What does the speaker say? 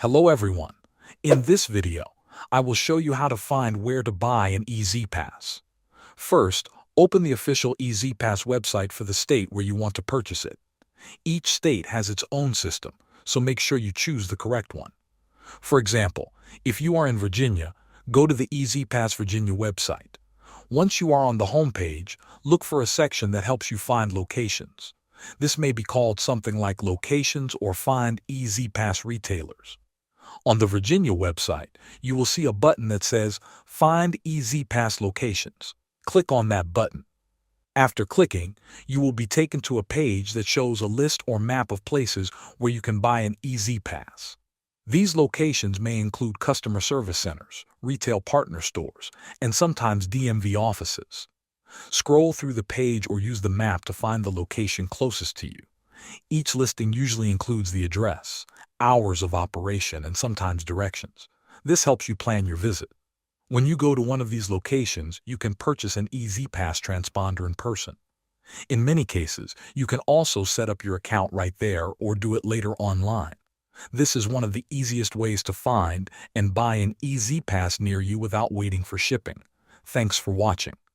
Hello everyone. In this video, I will show you how to find where to buy an e-zpass. First, open the official e-zpass website for the state where you want to purchase it. Each state has its own system, so make sure you choose the correct one. For example, if you are in Virginia, go to the e-zpass Virginia website. Once you are on the home page, look for a section that helps you find locations. This may be called something like Locations or Find e-zpass Retailers. On the Virginia website, you will see a button that says Find e-zpass Locations. Click on that button. After clicking, you will be taken to a page that shows a list or map of places where you can buy an e-zpass. These locations may include customer service centers, retail partner stores, and sometimes DMV offices. Scroll through the page or use the map to find the location closest to you. Each listing usually includes the address, hours of operation, and sometimes directions. This helps you plan your visit. When you go to one of these locations, you can purchase an e-zpass transponder in person. In many cases, you can also set up your account right there or do it later online. This is one of the easiest ways to find and buy an e-zpass near you without waiting for shipping. Thanks for watching.